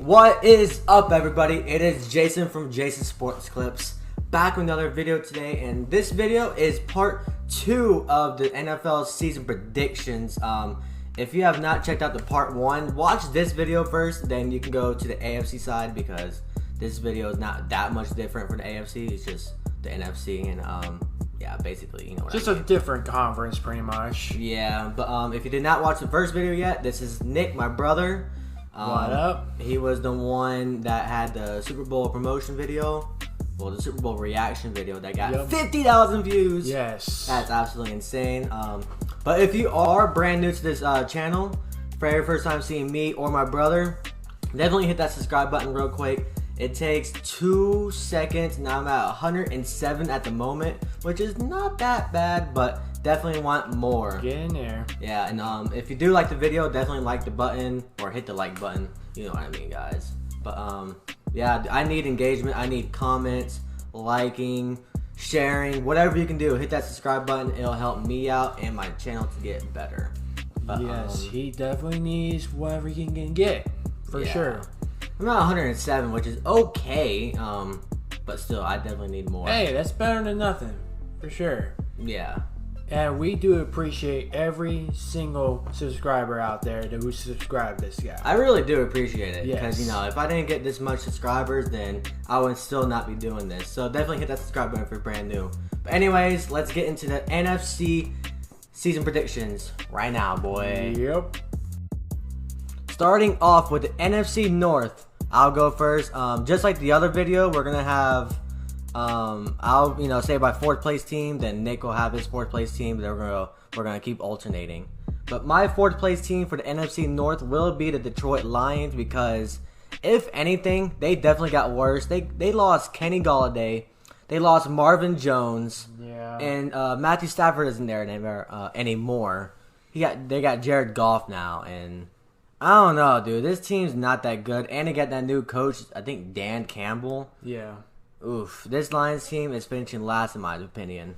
What is up, everybody? It is Jason from Jason Sports Clips, back with another video today, and this video is part 2 of the NFL season predictions. If you have not checked out the part 1, watch this video first, then you can go to the AFC side, because this video is not that much different for the AFC. It's just the NFC, and yeah, basically, you know what just I mean. a different conference, pretty much. Yeah, but if you did not watch the first video yet, this is Nick, my brother. What up? He was the one that had the Super Bowl promotion video, well, the Super Bowl reaction video that got 50,000 views. Yes. That's absolutely insane. But if you are brand new to this channel, for your first time seeing me or my brother, definitely hit that subscribe button real quick. It takes 2 seconds. Now I'm at 107 at the moment, which is not that bad, but definitely want more. Get in there. Yeah, and if you do like the video, definitely like the button or hit the like button. You know what I mean, guys. But yeah, I need engagement. I need comments, liking, sharing, whatever you can do. Hit that subscribe button. It'll help me out and my channel to get better. But, yes, he definitely needs whatever he can get, for sure. I'm at 107, which is okay, but still, I definitely need more. Hey, that's better than nothing, for sure. Yeah. And we do appreciate every single subscriber out there who subscribed this guy. I really do appreciate it, yes. Because, you know, if I didn't get this much subscribers, then I would still not be doing this. So definitely hit that subscribe button if you're brand new. But anyways, let's get into the NFC season predictions right now, boy. Yep. Starting off with the NFC North, I'll go first. Just like the other video, we're gonna have, I'll say my 4th place team, then Nick will have his 4th place team. Then we're gonna keep alternating. But my 4th place team for the NFC North will be the Detroit Lions, because if anything, they definitely got worse. They lost Kenny Golladay, they lost Marvin Jones, and Matthew Stafford isn't there anymore. They got Jared Goff now, and I don't know, dude. This team's not that good. And they got that new coach, I think Dan Campbell. Yeah. Oof. This Lions team is finishing last in my opinion.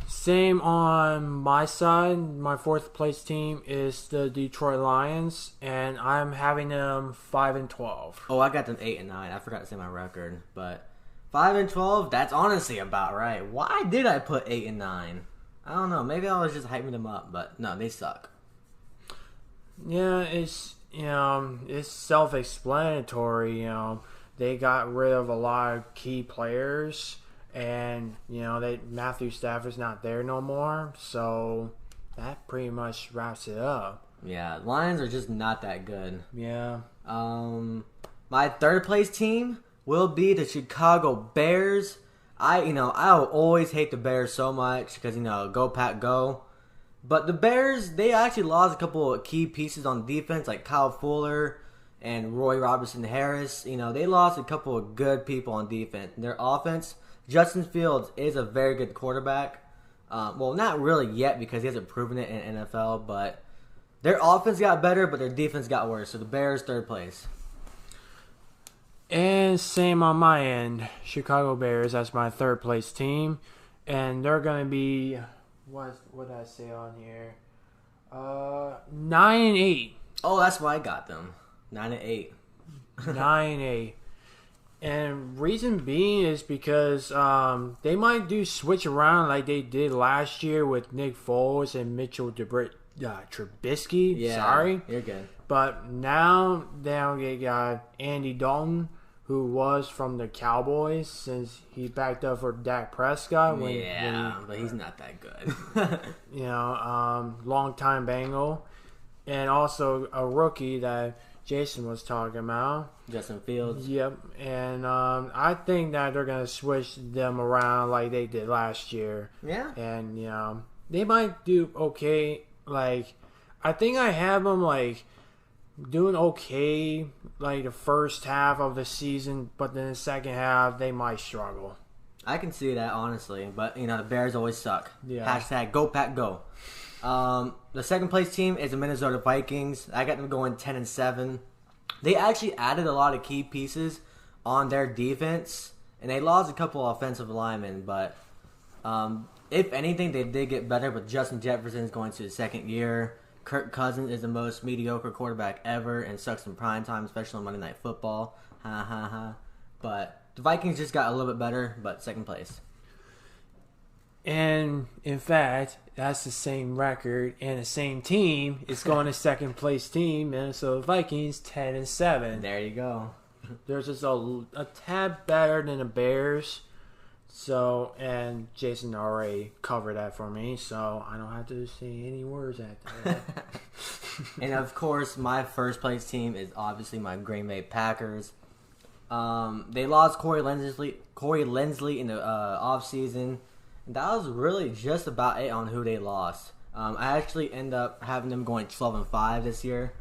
Same on my side. My 4th place team is the Detroit Lions, and I'm having them 5-12. Oh, I got them 8-9. I forgot to say my record, but 5-12. That's honestly about right. Why did I put 8-9? I don't know. Maybe I was just hyping them up, but no, they suck. Yeah, it's it's self-explanatory. They got rid of a lot of key players, and Matthew Stafford's not there no more, so that pretty much wraps it up. Yeah, Lions are just not that good. Yeah. My 3rd place team will be the Chicago Bears. I will always hate the Bears so much because go Pack go. But the Bears, they actually lost a couple of key pieces on defense, like Kyle Fuller and Roy Robertson Harris. They lost a couple of good people on defense. Their offense, Justin Fields is a very good quarterback. Well, not really yet because he hasn't proven it in NFL, but their offense got better, but their defense got worse. So the Bears, 3rd place. And same on my end. Chicago Bears, that's my 3rd place team. And they're going to be... What did I say on here? 9-8. Oh, that's why I got them. 9-8. 9-8. And reason being is because they might switch around like they did last year with Nick Foles and Mitchell Trubisky. Yeah, sorry. You're good. But now they got Andy Dalton, who was from the Cowboys since he backed up for Dak Prescott. But he's not that good. Long-time Bengal. And also a rookie that Jason was talking about. Justin Fields. Yep. And I think that they're going to switch them around like they did last year. Yeah. And, they might do okay. Like, I think I have them, doing okay the first half of the season, but then the second half they might struggle. I can see that, honestly, but the Bears always suck. Yeah. Hashtag go Pack go. The 2nd place team is the Minnesota Vikings. I got them going 10-7. They actually added a lot of key pieces on their defense, and they lost a couple offensive linemen, but if anything, they did get better with Justin Jefferson's going to his 2nd year. Kirk Cousins is the most mediocre quarterback ever and sucks in prime time, especially on Monday Night Football. Ha ha ha. But the Vikings just got a little bit better, but second place. And in fact, that's the same record, and the same team is going to second place team, Minnesota Vikings, 10-7. There you go. They're just a tad better than the Bears. So, and Jason already covered that for me, so I don't have to say any words after that. And of course, my first place team is obviously my Green Bay Packers. They lost Corey Linsley in the offseason. That was really just about it on who they lost. I actually end up having them going 12-5 this year.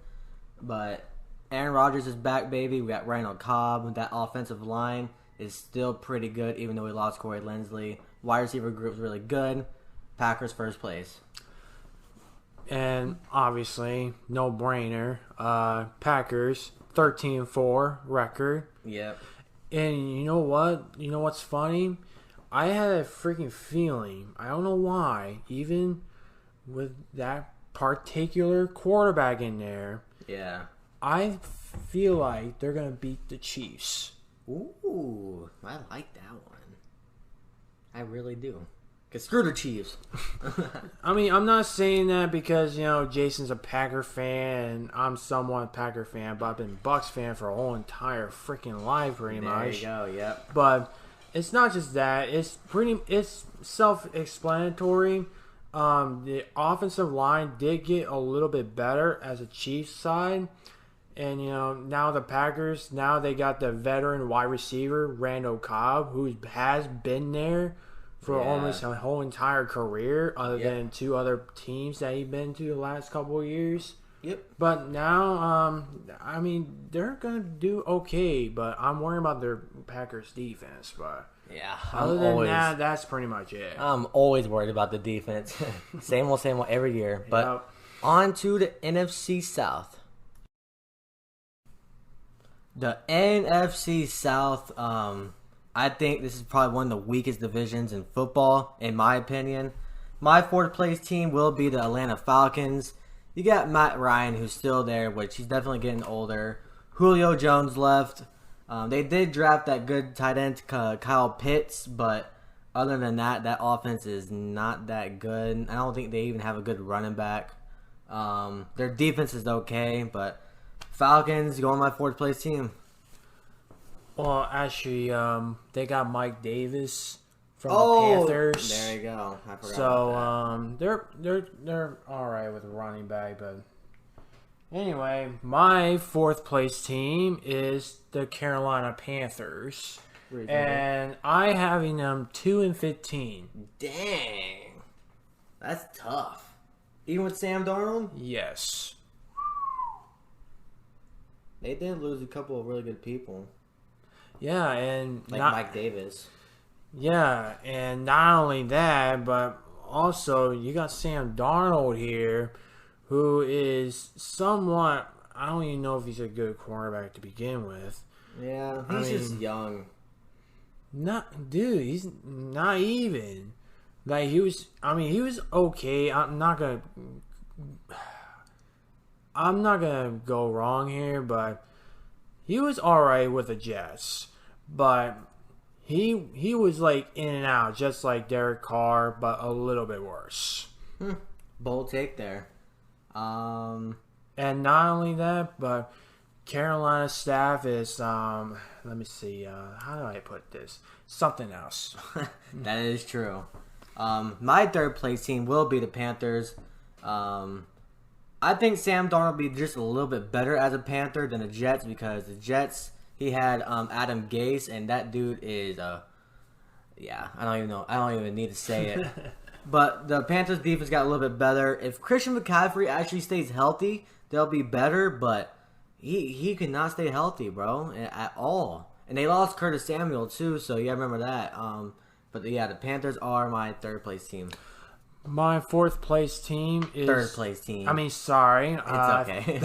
But Aaron Rodgers is back, baby. We got Randall Cobb. That offensive line is still pretty good, even though we lost Corey Linsley. Wide receiver group is really good. Packers first place. And obviously, no brainer. Packers 13-4 record. Yep. And you know what? You know what's funny? I had a freaking feeling. I don't know why. Even with that particular quarterback in there. Yeah. I feel like they're going to beat the Chiefs. Ooh. I like that one. I really do. Because screw the Chiefs. I mean, I'm not saying that because, Jason's a Packer fan and I'm somewhat a Packer fan, but I've been Bucks fan for a whole entire freaking life pretty much. There you go, yep. But it's not just that. It's self-explanatory. The offensive line did get a little bit better as a Chiefs side. And, now the Packers, now they got the veteran wide receiver, Randall Cobb, who has been there for almost a whole entire career, other than two other teams that he's been to the last couple of years. Yep. But now, I mean, they're going to do okay, but I'm worried about their Packers defense. But yeah, other than that, that's pretty much it. I'm always worried about the defense. Same old every year. But on to the NFC South. The NFC South, I think this is probably one of the weakest divisions in football, in my opinion. My fourth place team will be the Atlanta Falcons. You got Matt Ryan, who's still there, which he's definitely getting older. Julio Jones left. They did draft that good tight end, Kyle Pitts, but other than that, that offense is not that good. I don't think they even have a good running back. Their defense is okay, but Falcons going my fourth place team. Well, actually, they got Mike Davis from the Panthers. There you go. I forgot about that. They're all right with running back, but anyway, my fourth place team is the Carolina Panthers, and I having them 2-15. Dang, that's tough. Even with Sam Darnold? Yes. They did lose a couple of really good people. Yeah, and like Mike Davis. Yeah, and not only that, but also you got Sam Darnold here, who is somewhat, I don't even know if he's a good quarterback to begin with. Yeah, he's just young. He's not even. Like, he was okay. I'm not gonna go wrong here, but he was alright with the Jets. But he was like in and out, just like Derek Carr, but a little bit worse. Bold take there. And not only that, but Carolina staff is let me see, how do I put this? Something else. That is true. My third place team will be the Panthers. I think Sam Darnold will be just a little bit better as a Panther than the Jets, because the Jets, he had Adam Gase, and that dude is I don't even know. I don't even need to say it. But the Panthers defense got a little bit better. If Christian McCaffrey actually stays healthy, they'll be better, but he could not stay healthy, bro, at all. And they lost Curtis Samuel too, so yeah, remember that. But yeah, the Panthers are my third place team. My fourth place team is... Third place team. I mean, sorry. It's okay.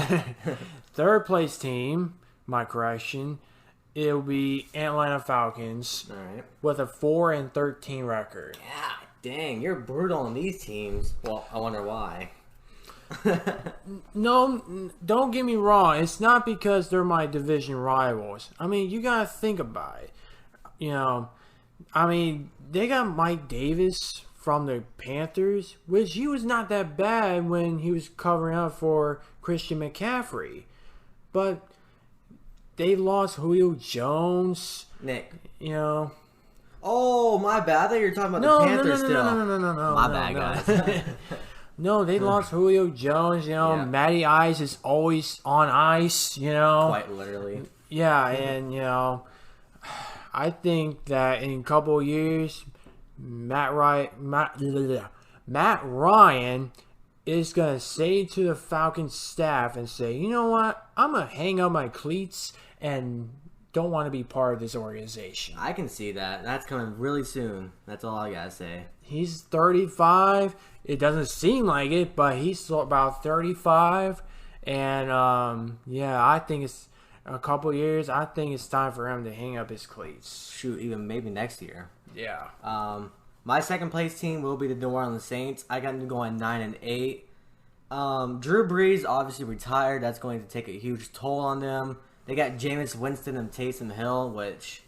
Third place team, my correction, it'll be Atlanta Falcons. All right. With a 4-13 record. Yeah, dang, you're brutal on these teams. Well, I wonder why. No, don't get me wrong. It's not because they're my division rivals. I mean, you gotta think about it. You know, I mean, they got Mike Davis from the Panthers, which he was not that bad when he was covering up for Christian McCaffrey. But they lost Julio Jones. Nick. You know. Oh, my bad. I thought you were talking about the Panthers still. No. My bad, guys. No, they lost Julio Jones. You know, Matty Ice is always on ice. You know, quite literally. Yeah, and you know, I think that in a couple of years, Matt Ryan is gonna say to the Falcons staff and say, you know what, I'm gonna hang up my cleats and don't want to be part of this organization. I can see that. That's coming really soon. That's all I gotta say. He's 35. It doesn't seem like it, but he's about 35. And, I think it's a couple years. I think it's time for him to hang up his cleats. Shoot, even maybe next year. Yeah. My second place team will be the New Orleans Saints. I got them going 9-8. Drew Brees obviously retired. That's going to take a huge toll on them. They got Jameis Winston and Taysom Hill, which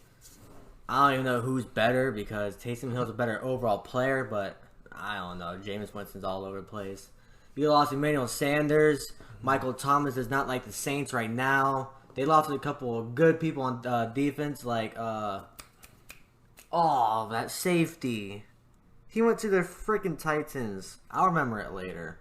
I don't even know who's better because Taysom Hill's a better overall player, but I don't know. Jameis Winston's all over the place. You lost Emmanuel Sanders. Michael Thomas is not like the Saints right now. They lost a couple of good people on defense, like that safety. He went to the freaking Titans. I'll remember it later.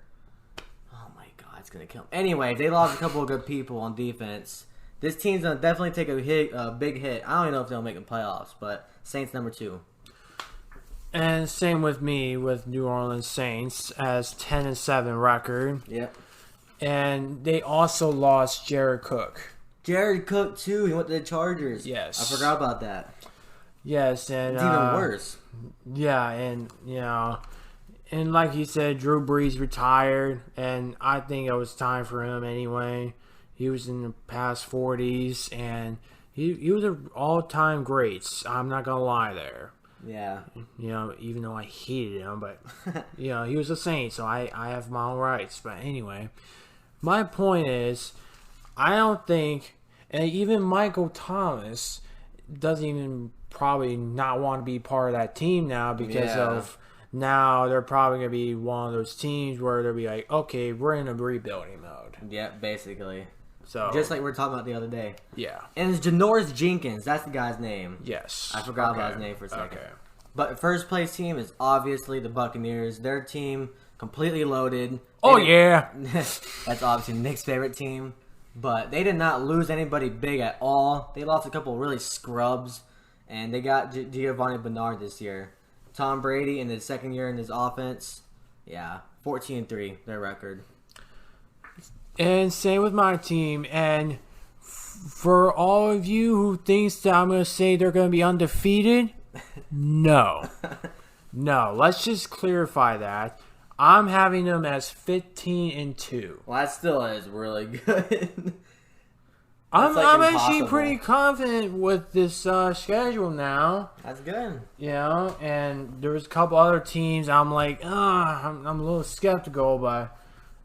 Oh my god, it's gonna kill me. Anyway, they lost a couple of good people on defense. This team's gonna definitely take a big hit. I don't even know if they'll make the playoffs, but Saints number 2. And same with me with New Orleans Saints as 10-7 record. Yep. And they also lost Jared Cook. Jared Cook too. He went to the Chargers. Yes. I forgot about that. Yes, and it's even worse. Yeah, and you know, and like you said, Drew Brees retired, and I think it was time for him anyway. He was in the past 40s, and he was an all-time greats. I'm not gonna lie there. Yeah. You know, even though I hated him, but you know, he was a Saint, so I have my own rights. But anyway, my point is, I don't think, and even Michael Thomas doesn't even probably not want to be part of that team now because of now they're probably going to be one of those teams where they'll be like, okay, we're in a rebuilding mode. Yeah, basically. So just like we were talking about the other day. Yeah. And it's Janoris Jenkins. That's the guy's name. Yes. I forgot about his name for a second. Okay. But first place team is obviously the Buccaneers. Their team completely loaded. That's obviously Nick's favorite team. But they did not lose anybody big at all. They lost a couple really scrubs. And they got Giovanni Bernard this year. Tom Brady in his second year in his offense. Yeah, 14-3, their record. And same with my team. And for all of you who thinks that I'm going to say they're going to be undefeated, no. No, let's just clarify that. I'm having them as 15-2. Well, that still is really good. I'm actually pretty confident with this schedule now. That's good. You know, and there was a couple other teams I'm like, I'm a little skeptical, but,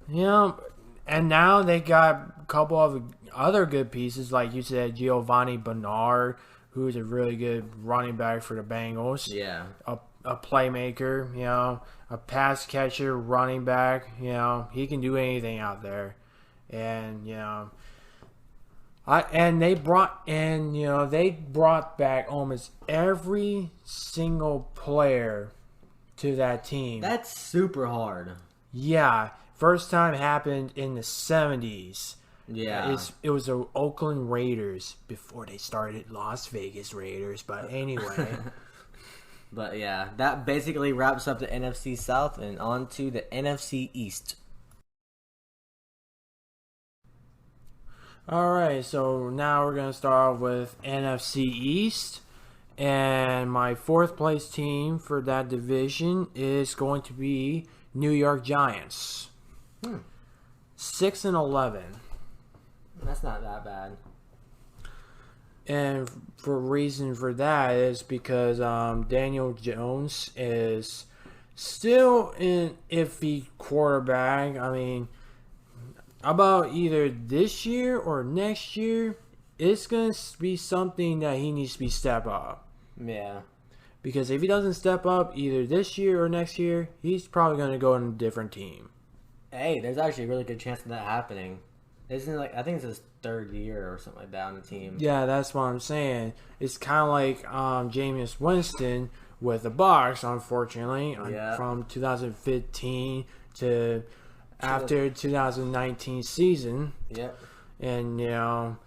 you know, and now they got a couple of other good pieces, like you said, Giovanni Bernard, who's a really good running back for the Bengals. Yeah. A playmaker, you know, a pass catcher, running back, you know, he can do anything out there. And, you know, they brought back almost every single player to that team. That's super hard. Yeah. First time happened in the 70s. Yeah. It was the Oakland Raiders before they started Las Vegas Raiders. But anyway. But yeah, that basically wraps up the NFC South and on to the NFC East. Alright, so now we're going to start with NFC East. And my fourth place team for that division is going to be New York Giants. 6-11. That's not that bad. And for reason for that is because Daniel Jones is still an iffy quarterback. I mean, about either this year or next year, it's going to be something that he needs to be step up. Yeah. Because if he doesn't step up either this year or next year, he's probably going to go on a different team. Hey, there's actually a really good chance of that happening. Isn't it I think it's his 3rd year or something like that on the team. Yeah, that's what I'm saying. It's kind of like Jameis Winston with the Bucs, unfortunately, from 2015 to after 2019 season. Yep. And,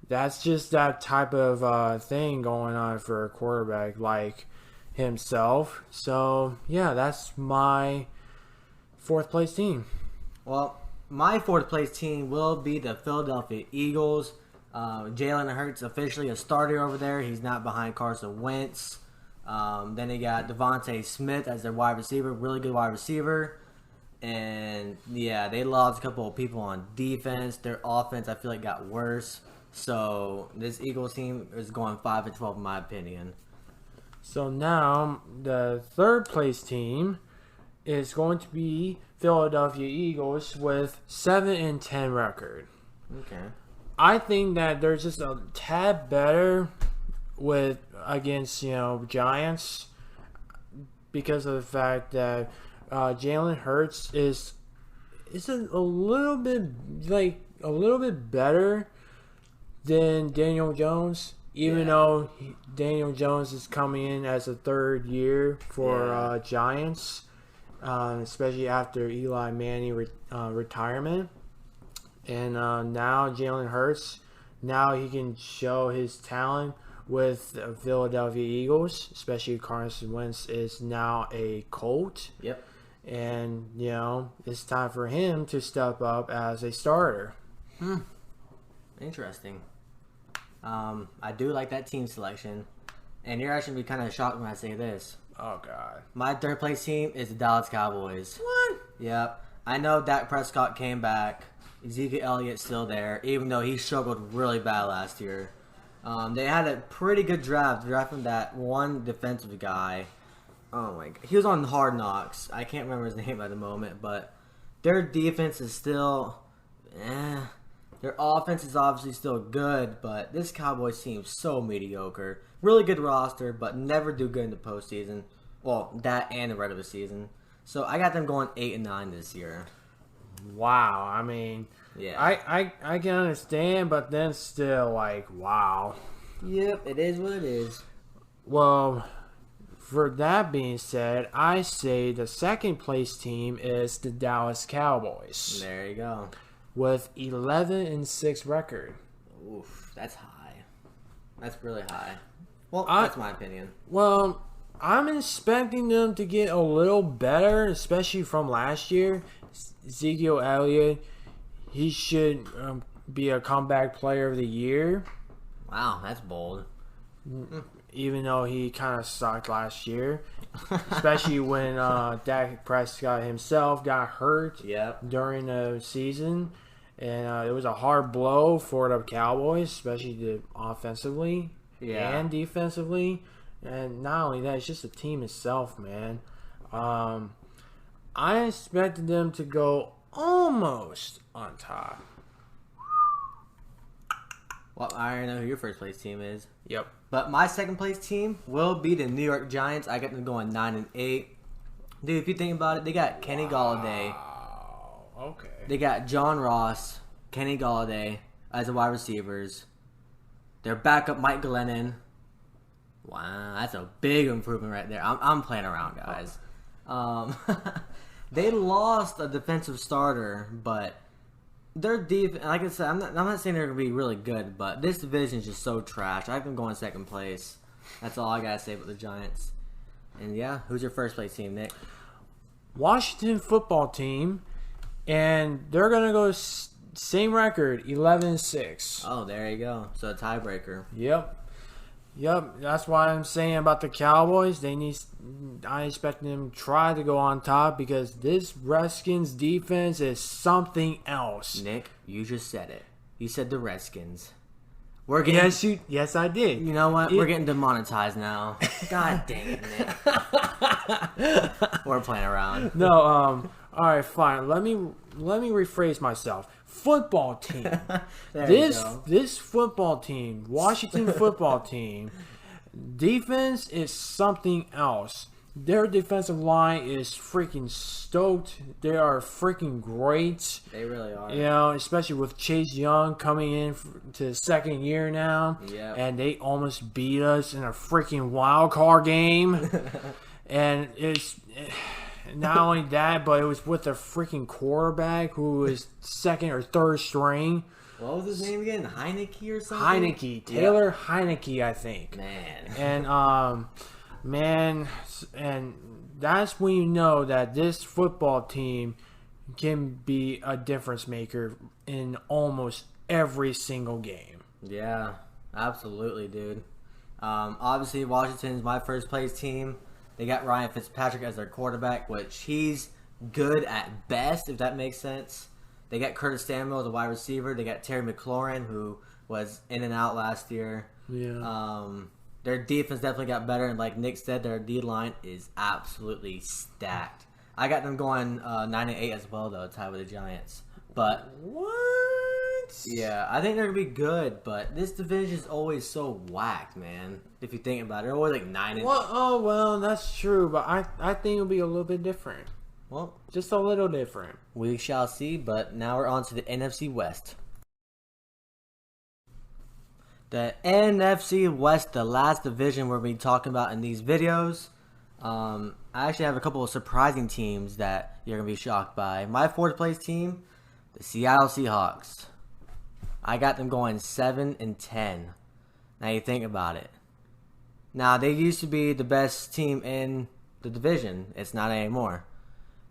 that's just that type of thing going on for a quarterback like himself. So, yeah, that's my 4th place team. Well, my 4th place team will be the Philadelphia Eagles. Jalen Hurts officially a starter over there. He's not behind Carson Wentz. Then they got Devontae Smith as their wide receiver, really good wide receiver. And yeah, they lost a couple of people on defense. Their offense, I feel like, got worse. So this Eagles team is going 5-12 in my opinion. So now the 3rd place team is going to be Philadelphia Eagles with 7-10 record. Okay. I think that they're just a tad better against Giants because of the fact that Jalen Hurts is a little bit better than Daniel Jones, even though Daniel Jones is coming in as a 3rd year for Giants, especially after Eli Manning retirement. And now Jalen Hurts, now he can show his talent with the Philadelphia Eagles, especially Carson Wentz is now a Colt. Yep. And, it's time for him to step up as a starter. Interesting. I do like that team selection. And you're actually going to be kind of shocked when I say this. Oh, God. My 3rd place team is the Dallas Cowboys. What? Yep. I know Dak Prescott came back. Ezekiel Elliott's still there, even though he struggled really bad last year. They had a pretty good draft, drafting that one defensive guy. Oh my God. He was on Hard Knocks. I can't remember his name at the moment, but their defense is still, Their offense is obviously still good, but this Cowboys team is so mediocre. Really good roster, but never do good in the postseason. Well, that and the regular season. So I got them going 8-9 this year. Wow. I mean, yeah, I can understand, but then still, wow. Yep, it is what it is. Well, for that being said, I say the 2nd place team is the Dallas Cowboys. There you go. With 11-6 record. Oof, that's high. That's really high. Well, that's my opinion. Well, I'm expecting them to get a little better, especially from last year. Ezekiel Elliott, he should be a comeback player of the year. Wow, that's bold. Even though he kind of sucked last year. Especially when Dak Prescott himself got hurt during the season. And it was a hard blow for the Cowboys, especially offensively and defensively. And not only that, it's just the team itself, man. I expected them to go almost on top. Well, I already know who your 1st place team is. Yep. But my 2nd place team will be the New York Giants. I got them going 9-8. Dude, if you think about it, they got Kenny Galladay. Okay. They got John Ross, Kenny Galladay as the wide receivers. Their backup, Mike Glennon. Wow, that's a big improvement right there. I'm playing around, guys. They lost a defensive starter, but their defense, like I said, I'm not saying they're going to be really good, but this division is just so trash. I have them going 2nd place. That's all I got to say about the Giants. And yeah, who's your 1st place team, Nick? Washington football team, and they're going to go same record, 11-6. Oh, there you go. So a tiebreaker. Yep, that's why I'm saying about the Cowboys. I expect them to try to go on top because this Redskins defense is something else. Nick, you just said it. You said the Redskins. We're getting, yes, I did. You know what? We're getting demonetized now. God dang it, Nick. We're playing around. No, All right, fine. Let me rephrase myself. Football team. This football team, Washington football team, defense is something else. Their defensive line is freaking stoked. They are freaking great. They really are. You know, especially with Chase Young coming in to his second year now. Yeah. And they almost beat us in a freaking wild card game. And it's not only that, but it was with a freaking quarterback who was second or third string. What was his name again? Heineke or something? Heineke. Taylor Heineke, I think. Man. And that's when you know that this football team can be a difference maker in almost every single game. Yeah, absolutely, dude. Obviously, Washington's my first place team. They got Ryan Fitzpatrick as their quarterback, which he's good at best, if that makes sense. They got Curtis Samuel as a wide receiver. They got Terry McLaurin, who was in and out last year. Yeah. Their defense definitely got better, and like Nick said, their D-line is absolutely stacked. I got them going 9-8 as well, though, tied with the Giants. But What? yeah, I think they're gonna be good, but this division is always so whacked, man. If you think about it, they're always like 9-8. Well, oh, well, that's true, but I think it'll be a little bit different. Well, Just a little different. we shall see. But now we're on to the NFC West. The NFC West, the last division we'll be talking about in these videos. I actually have a couple of surprising teams that you're going to be shocked by. My fourth place team, the Seattle Seahawks. I got them going 7-10. Now you think about it. Now, they used to be the best team in the division. It's not anymore.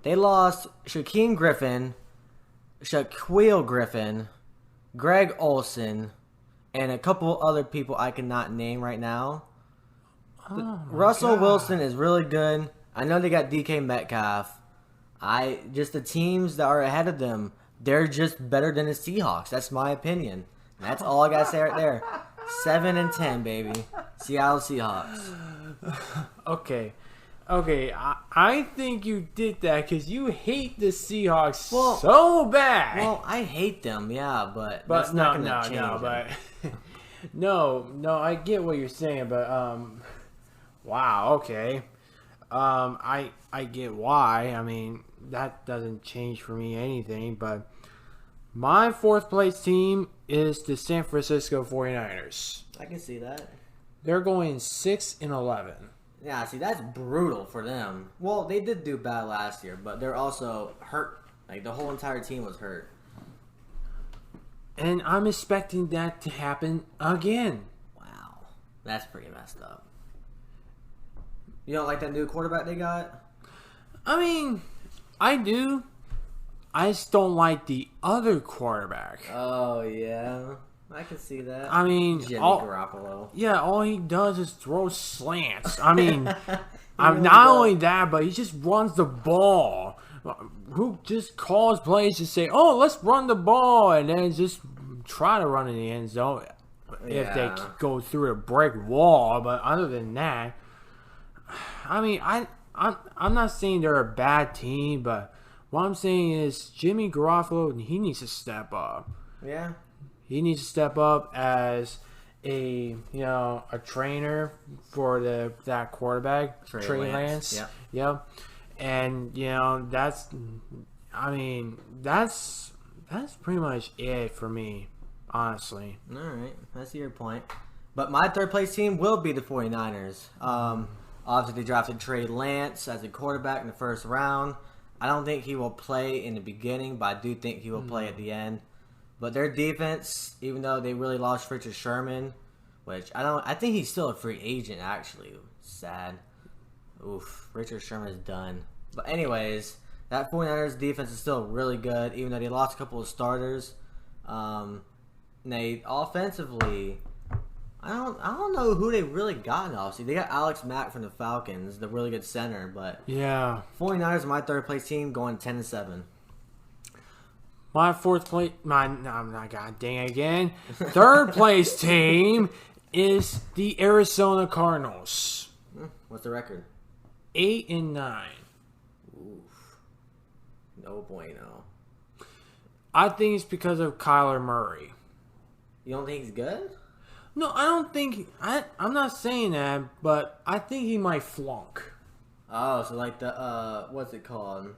They lost Shaquille Griffin, Greg Olsen, and a couple other people I cannot name right now. Russell Wilson is really good. I know they got DK Metcalf. Just the teams that are ahead of them, they're just better than the Seahawks. That's my opinion. And that's all I gotta say right there. 7-10, baby. Seattle Seahawks. Okay. I think you did that because you hate the Seahawks so bad. Well, I hate them, yeah, but that's not gonna change but no, I get what you're saying, but wow, okay. I get why. I mean, that doesn't change for me anything, but my fourth place team is the San Francisco 49ers. I can see that. They're going 6-11. Yeah, see, that's brutal for them. Well, they did do bad last year, but they're also hurt. Like, the whole entire team was hurt. And I'm expecting that to happen again. Wow. That's pretty messed up. You don't like that new quarterback they got? I mean, I do. I just don't like the other quarterback. Oh, yeah. I can see that. I mean, Jimmy Garoppolo. Yeah, all he does is throw slants. I mean, not only that, but he just runs the ball. Who just calls plays to say, "Oh, let's run the ball," and then just try to run in the end zone if they go through a brick wall. But other than that, I mean, I'm not saying they're a bad team, but what I'm saying is Jimmy Garoppolo, he needs to step up. Yeah. He needs to step up as a trainer for that quarterback, Trey Lance. Yep. And that's pretty much it for me, honestly. All right, that's your point. But my third place team will be the 49ers. Obviously, they drafted Trey Lance as a quarterback in the first round. I don't think he will play in the beginning, but I do think he will play at the end. But their defense, even though they really lost Richard Sherman, which I think he's still a free agent, actually. Sad. Oof, Richard Sherman's done. But anyways, that 49ers defense is still really good, even though they lost a couple of starters. They offensively, I don't know who they really got in offseason. They got Alex Mack from the Falcons, the really good center, but 49ers are my third place team, going 10-7. My fourth place, I'm not god dang again. Third place team is the Arizona No bueno. I think it's because of Kyler Murray. You don't think he's good? No, I don't think... I'm not saying that, but I think he might flunk. Oh, so like the, what's it called?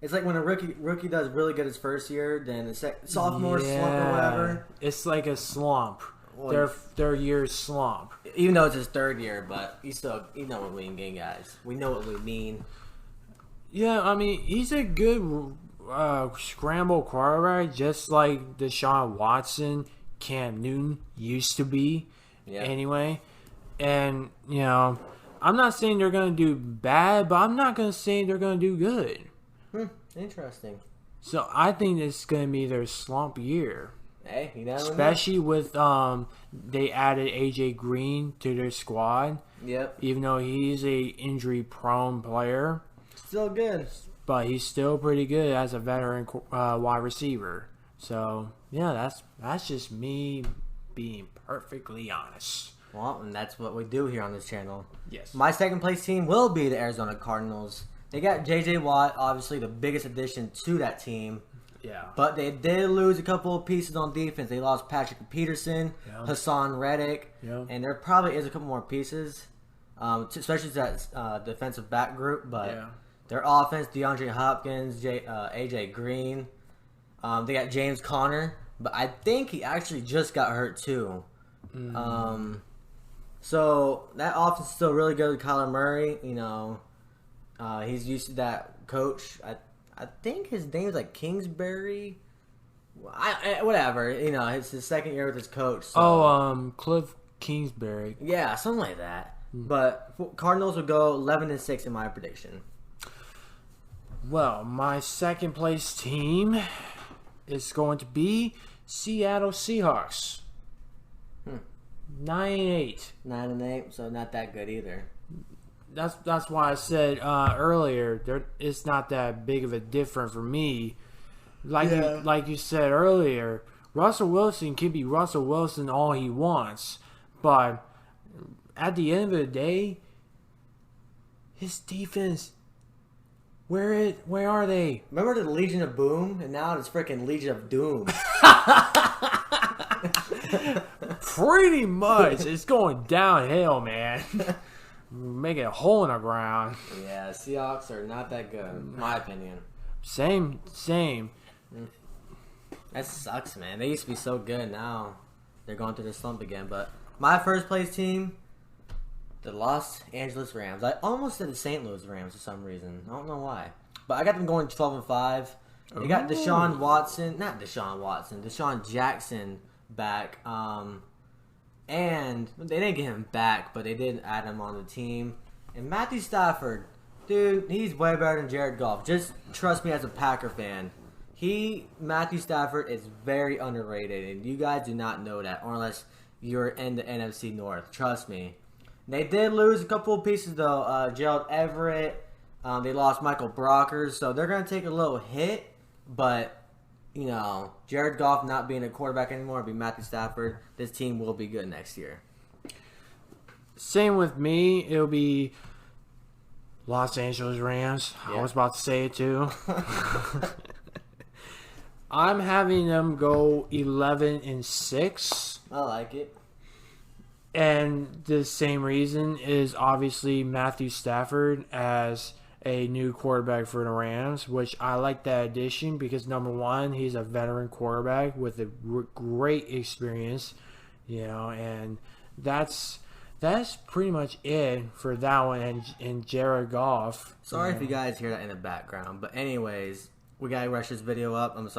It's like when a rookie does really good his first year, then the sophomore slump or whatever. It's like a slump. Well, their year's slump. Even though it's his third year, but you know what we mean, guys. We know what we mean. Yeah, I mean, he's a good scramble quarterback, just like Deshaun Watson, Cam Newton used to be. Yeah. Anyway, and you know, I'm not saying they're gonna do bad, but I'm not gonna say they're gonna do good. Interesting. So I think it's gonna be their slump year. Hey, you never know. Especially with they added AJ Green to their squad. Yep. Even though he's a injury prone player, still good. But he's still pretty good as a veteran wide receiver. So yeah, that's just me being perfectly honest. Well, and that's what we do here on this channel. Yes. My second place team will be the Arizona Cardinals. They got J.J. Watt, obviously the biggest addition to that team. Yeah. But they did lose a couple of pieces on defense. They lost Patrick Peterson, Hassan Reddick, and there probably is a couple more pieces, especially to that defensive back group. But their offense, DeAndre Hopkins, A.J. Green. They got James Conner, but I think he actually just got hurt too. So that offense is still really good with Kyler Murray. You know, he's used to that coach. I think his name's like Kingsbury. Whatever. You know, it's his second year with his coach. So. Cliff Kingsbury. Yeah, something like that. But Cardinals will go 11-6 in my prediction. Well, my second place team is going to be Seattle Seahawks. 9-8. 9-8, so not that good either. That's why I said earlier, it's not that big of a difference for me. Like you said earlier, Russell Wilson can be Russell Wilson all he wants, but at the end of the day, his defense, where are they? Remember the Legion of Boom, and now it's freaking Legion of Doom. Pretty much, it's going downhill, man. Making a hole in the ground. Yeah, Seahawks are not that good, in my opinion. Same. That sucks, man. They used to be so good. Now they're going through the slump again. But my first place team, the Los Angeles Rams. I almost said the St. Louis Rams for some reason. I don't know why. But I got them going 12-5. They got Deshaun Jackson back. And they didn't get him back, but they did add him on the team. And Matthew Stafford, dude, he's way better than Jared Goff. Just trust me as a Packer fan. Matthew Stafford is very underrated, and you guys do not know that, or unless you're in the NFC North. Trust me. They did lose a couple of pieces, though. Gerald Everett. They lost Michael Brockers, so they're going to take a little hit, but... You know, Jared Goff not being a quarterback anymore, it'll be Matthew Stafford. This team will be good next year. Same with me. It'll be Los Angeles Rams. Yeah. I was about to say it too. I'm having them go 11-6. I like it. And the same reason is obviously Matthew Stafford as a new quarterback for the Rams, which I like that addition because number one, he's a veteran quarterback with a great experience, you know, and that's pretty much it for that one. And Jared Goff. Sorry if you guys hear that in the background, but anyways, we gotta rush this video up. I'm sorry.